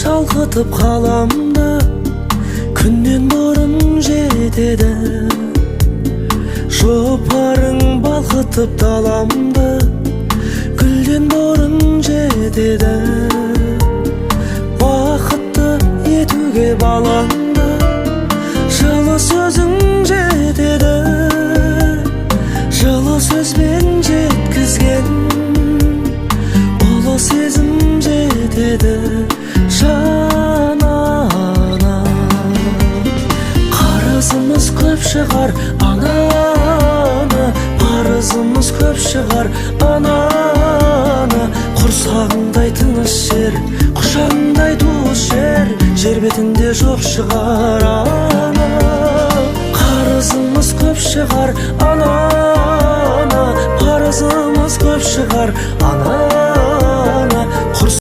шалқытып қаламды, күннен бұрын жетеді. Шопарың балқытып даламды, гүлден бұрын жетеді. Бақытты етуге баламды, жылы сөзің жетеді. Жылы сөзбен жеткізген ұлы сезім жетеді жанана. Қарызымыз көп шығар ананы, парызымыз көп шығар ананы. Құрсағыңдай тыныш жер, құшағыңдай туыс жер, жер бетінде жоқ шығар ана. Қарызымыз көп шығар ананы, парызымыз көп шығар ана.